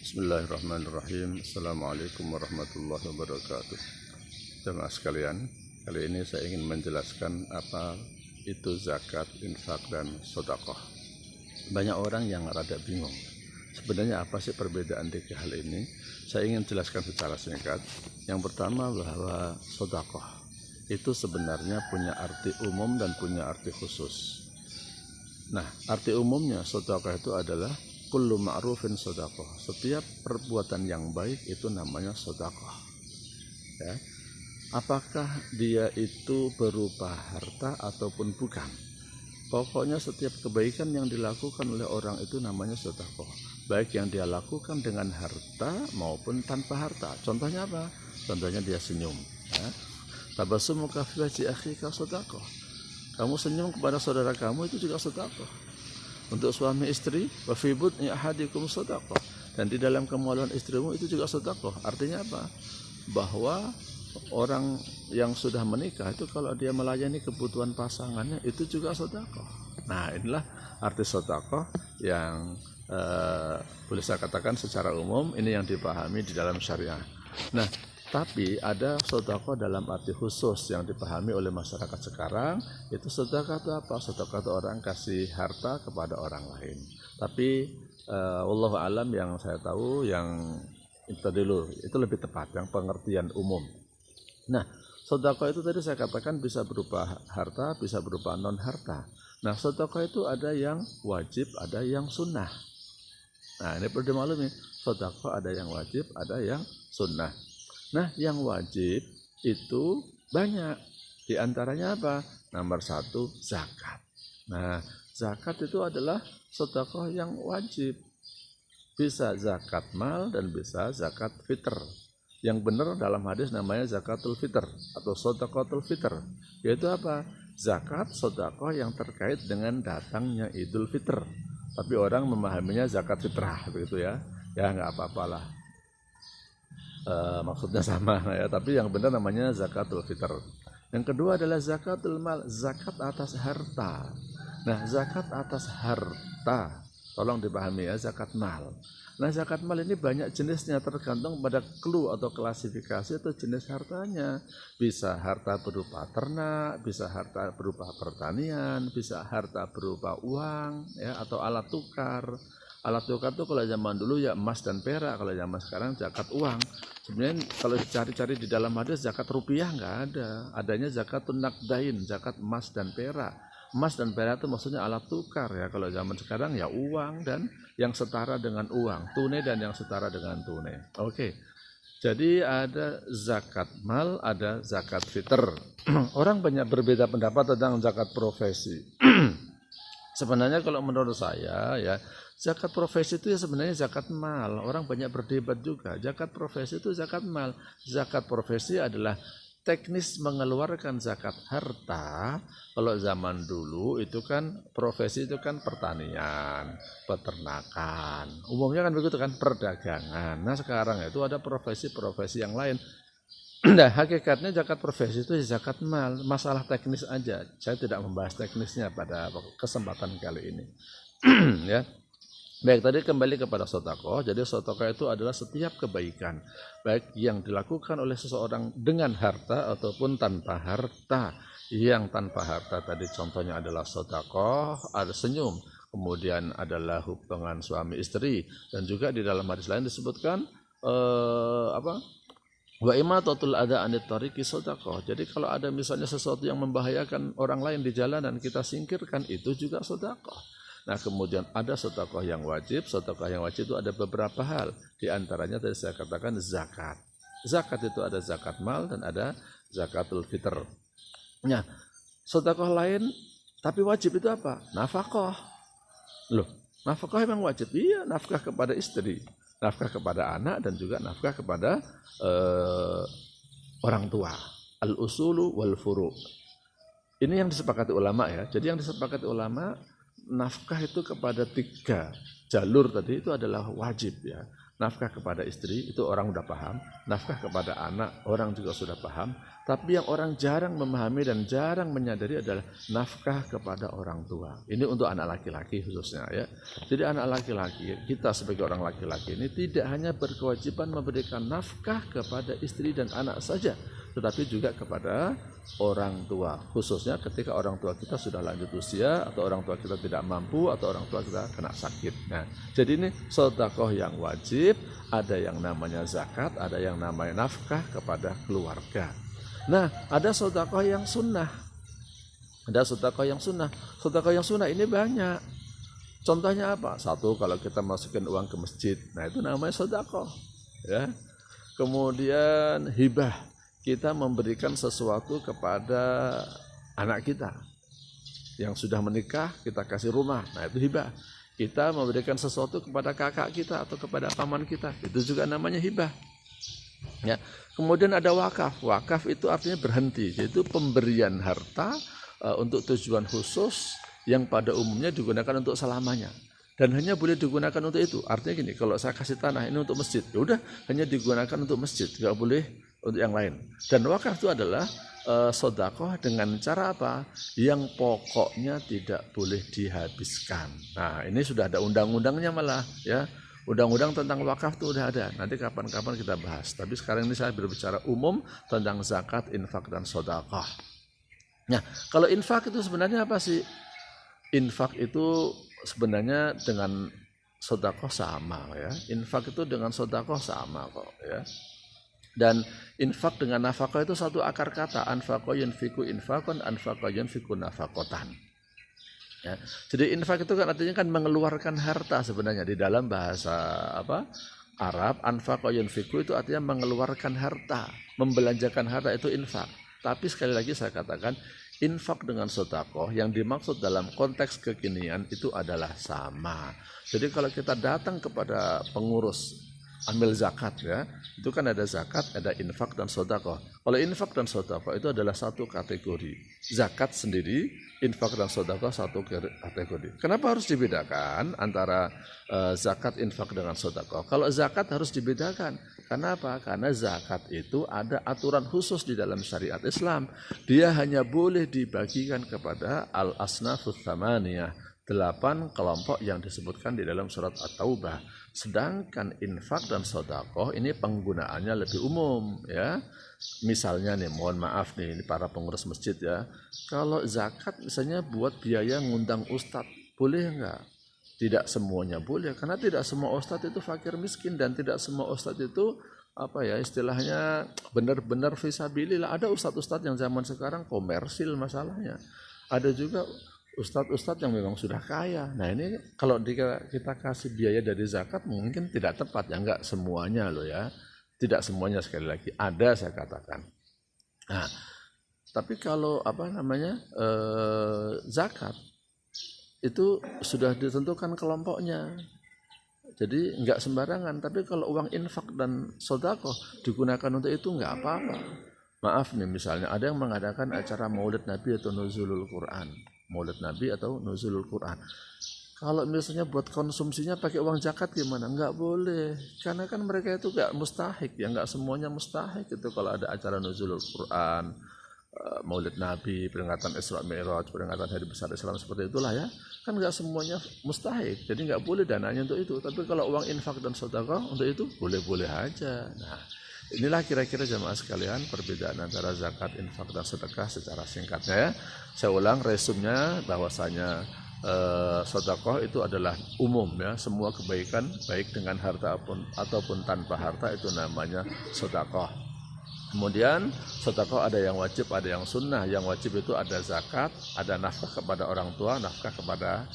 Bismillahirrahmanirrahim. Assalamualaikum warahmatullahi wabarakatuh. Jemaah sekalian, kali ini saya ingin menjelaskan apa itu zakat, infak, dan sedekah. Banyak orang yang rada bingung. Sebenarnya apa sih perbedaan tiga hal ini? Saya ingin jelaskan secara singkat. Yang pertama bahwa sedekah itu sebenarnya punya arti umum dan punya arti khusus. Nah, arti umumnya sedekah itu adalah kullu ma'rufin sedekah. Setiap perbuatan yang baik itu namanya sedekah. Ya. Apakah dia itu berupa harta ataupun bukan? Pokoknya setiap kebaikan yang dilakukan oleh orang itu namanya sedekah. Baik yang dia lakukan dengan harta maupun tanpa harta. Contohnya apa? Contohnya dia senyum. Ya. Tabassumuka fi wajhi akhika sedekah. Kamu senyum kepada saudara kamu itu juga sedekah. Untuk suami istri, wa fi budni ahadikum sedekah. Dan di dalam kemaluan istrimu itu juga sedekah. Artinya apa? Bahwa orang yang sudah menikah itu kalau dia melayani kebutuhan pasangannya itu juga sedekah. Nah, inilah arti sedekah yang boleh saya katakan secara umum ini yang dipahami di dalam syariah. Nah, tapi ada sedekah dalam arti khusus yang dipahami oleh masyarakat sekarang. Itu sedekah itu apa? Sedekah itu orang kasih harta kepada orang lain. Tapi wallahu alam yang saya tahu yang itu dulu itu lebih tepat, yang pengertian umum. Nah, sedekah itu tadi saya katakan bisa berupa harta, bisa berupa non harta. Nah, sedekah itu ada yang wajib, ada yang sunnah. Nah, ini perlu dimaklumi, sedekah ada yang wajib, ada yang sunnah. Nah, yang wajib itu banyak. Di antaranya apa? Nomor satu, zakat. Nah, zakat itu adalah sedekah yang wajib. Bisa zakat mal dan bisa zakat fitr. Yang benar dalam hadis namanya zakatul fitr atau sedekatul fitr. Yaitu apa? Zakat sedekah yang terkait dengan datangnya Idul Fitr. Tapi orang memahaminya zakat fitrah begitu ya. Ya nggak apa-apalah. Maksudnya sama ya, tapi yang benar namanya zakatul fitr. Yang kedua adalah zakatul mal, zakat atas harta. Nah, zakat atas harta, tolong dipahami ya, zakat mal. Nah, zakat mal ini banyak jenisnya tergantung pada clue atau klasifikasi atau jenis hartanya. Bisa harta berupa ternak, bisa harta berupa pertanian, bisa harta berupa uang ya atau alat tukar. Alat tukar itu kalau zaman dulu ya emas dan perak, kalau zaman sekarang zakat uang. Sebenarnya kalau dicari-cari di dalam hadis zakat rupiah nggak ada, adanya zakatun naqdain, zakat emas dan perak. Emas dan perak itu maksudnya alat tukar ya, kalau zaman sekarang ya uang dan yang setara dengan uang, tunai dan yang setara dengan tunai. Oke, jadi ada zakat mal, ada zakat fitr. Orang banyak berbeda pendapat tentang zakat profesi. Sebenarnya kalau menurut saya ya, zakat profesi itu ya sebenarnya zakat mal. Orang banyak berdebat juga. Zakat profesi itu zakat mal. Zakat profesi adalah teknis mengeluarkan zakat harta. Kalau zaman dulu itu kan profesi itu kan pertanian, peternakan. Umumnya kan begitu kan, perdagangan. Nah, sekarang itu ada profesi-profesi yang lain. Nah, hakikatnya zakat profesi itu zakat mal, masalah teknis aja. Saya tidak membahas teknisnya pada kesempatan kali ini. Ya. Baik, tadi kembali kepada sedekah. Jadi sedekah itu adalah setiap kebaikan, baik yang dilakukan oleh seseorang dengan harta ataupun tanpa harta. Yang tanpa harta tadi contohnya adalah sedekah, ada senyum, kemudian adalah hubungan suami istri, dan juga di dalam hadis lain disebutkan wa imatatul adza anit tariqi sedekah. Jadi kalau ada misalnya sesuatu yang membahayakan orang lain di jalanan, kita singkirkan, itu juga sedekah. Nah, kemudian ada sedekah yang wajib. Sedekah yang wajib itu ada beberapa hal. Di antaranya tadi saya katakan zakat. Zakat itu ada zakat mal dan ada zakatul fitr. Nah, sedekah lain tapi wajib itu apa? Nafkah. Loh, nafkah memang wajib? Iya, nafkah kepada istri, nafkah kepada anak, dan juga nafkah kepada orang tua. Al-usulu wal furu'. Ini yang disepakati ulama ya. Jadi yang disepakati ulama, nafkah itu kepada tiga jalur tadi itu adalah wajib ya. nafkah kepada istri itu orang udah paham, nafkah kepada anak orang juga sudah paham, tapi yang orang jarang memahami dan jarang menyadari adalah nafkah kepada orang tua. Ini untuk anak laki-laki khususnya ya. Jadi anak laki-laki, kita sebagai orang laki-laki ini tidak hanya berkewajiban memberikan nafkah kepada istri dan anak saja, tetapi juga kepada orang tua, khususnya ketika orang tua kita sudah lanjut usia atau orang tua kita tidak mampu atau orang tua kita kena sakit. Nah, jadi ini sedekah yang wajib, ada yang namanya zakat, ada yang namanya nafkah kepada keluarga. Nah, ada sedekah yang sunnah. Ada sedekah yang sunnah. Sedekah yang sunnah ini banyak. Contohnya apa? Satu, kalau kita masukin uang ke masjid, nah itu namanya sedekah, ya. Kemudian hibah, kita memberikan sesuatu kepada anak kita yang sudah menikah, kita kasih rumah, nah itu hibah. Kita memberikan sesuatu kepada kakak kita atau kepada paman kita, itu juga namanya hibah. Ya. Kemudian ada wakaf. Wakaf itu artinya berhenti, yaitu pemberian harta untuk tujuan khusus yang pada umumnya digunakan untuk selamanya. Dan hanya boleh digunakan untuk itu. Artinya gini, kalau saya kasih tanah ini untuk masjid, ya udah hanya digunakan untuk masjid, nggak boleh untuk yang lain. Dan wakaf itu adalah sedekah dengan cara apa? Yang pokoknya tidak boleh dihabiskan. Nah, ini sudah ada undang-undangnya malah, ya. Undang-undang tentang wakaf itu udah ada. Nanti kapan-kapan kita bahas. Tapi sekarang ini saya berbicara umum tentang zakat, infak, dan sedekah. Nah, kalau infak itu sebenarnya apa sih? Infak itu sebenarnya dengan sedekah sama ya. Infak itu dengan sedekah sama kok ya. Dan infak dengan nafkah itu satu akar kata, anfaqa yunfiqu infaqan, anfaqa yunfiqu nafaqatan. Ya. Jadi infak itu kan artinya kan mengeluarkan harta sebenarnya di dalam bahasa Arab, anfaqa yunfiqu itu artinya mengeluarkan harta, membelanjakan harta itu infak. Tapi sekali lagi saya katakan infak dengan sedekah yang dimaksud dalam konteks kekinian itu adalah sama. Jadi kalau kita datang kepada pengurus ambil zakat ya, itu kan ada zakat, ada infak dan sedekah. Kalau infak dan sedekah itu adalah satu kategori. Zakat sendiri, infak dan sedekah satu kategori. Kenapa harus dibedakan antara zakat, infak dengan sedekah? Kalau zakat harus dibedakan. Karena apa? Karena zakat itu ada aturan khusus di dalam syariat Islam. Dia hanya boleh dibagikan kepada al-asnafus tsamaniyah, 8 kelompok yang disebutkan di dalam surat At-Taubah. Sedangkan infak dan sedekah ini penggunaannya lebih umum ya. Misalnya nih, mohon maaf nih, ini para pengurus masjid ya. Kalau zakat misalnya buat biaya ngundang ustadz, boleh enggak? Tidak semuanya boleh, karena tidak semua ustadz itu fakir miskin dan tidak semua ustadz itu istilahnya benar-benar fisabilillah. Ada ustadz-ustadz yang zaman sekarang komersil masalahnya. Ada juga ustadz-ustadz yang memang sudah kaya. Nah ini kalau kita kasih biaya dari zakat mungkin tidak tepat ya, enggak semuanya loh ya. Tidak semuanya sekali lagi, ada saya katakan. Nah, tapi kalau zakat itu sudah ditentukan kelompoknya. Jadi enggak sembarangan, tapi kalau uang infak dan sedekah digunakan untuk itu enggak apa-apa. Maaf nih, misalnya ada yang mengadakan acara Maulid Nabi atau Nuzulul Quran. Maulid Nabi atau Nuzulul Quran. Kalau misalnya buat konsumsinya pakai uang zakat gimana? Enggak boleh. Karena kan mereka itu enggak mustahik ya, enggak semuanya mustahik itu kalau ada acara Nuzulul Quran, Maulid Nabi, peringatan Isra Mi'raj, peringatan Hari Besar Islam seperti itulah ya. Kan enggak semuanya mustahik. Jadi enggak boleh dananya untuk itu. Tapi kalau uang infak dan sedekah untuk itu boleh-boleh aja. Nah, inilah kira-kira jamaah sekalian perbedaan antara zakat, infak, dan sedekah secara singkatnya ya. Saya ulang resumnya bahwasanya sedekah itu adalah umum ya, semua kebaikan baik dengan harta ataupun tanpa harta itu namanya sedekah. Kemudian sedekah ada yang wajib, ada yang sunnah. Yang wajib itu ada zakat, ada nafkah kepada orang tua, nafkah kepada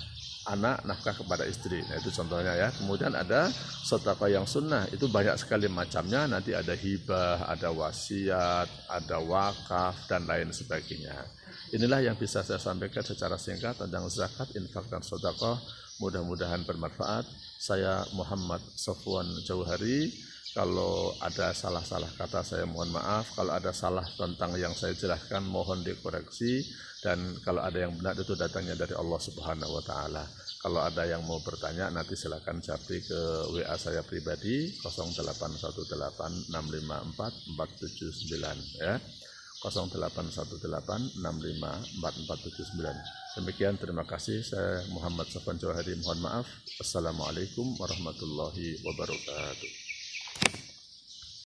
anak, nafkah kepada istri. Nah itu contohnya ya. Kemudian ada sedekah yang sunnah, itu banyak sekali macamnya. Nanti ada hibah, ada wasiat, ada wakaf dan lain sebagainya. Inilah yang bisa saya sampaikan secara singkat tentang zakat, infak, dan sedekah. Mudah-mudahan bermanfaat. Saya Muhammad Sofwan Jauhari. Kalau ada salah-salah kata saya mohon maaf. Kalau ada salah tentang yang saya jelaskan mohon dikoreksi. Dan kalau ada yang benar itu datangnya dari Allah Subhanahu wa Ta'ala. Kalau ada yang mau bertanya nanti silakan japri ke WA saya pribadi 0818654479 ya. 0818654479. Demikian, terima kasih. Saya Muhammad Sofwan Johari, mohon maaf. Assalamualaikum warahmatullahi wabarakatuh.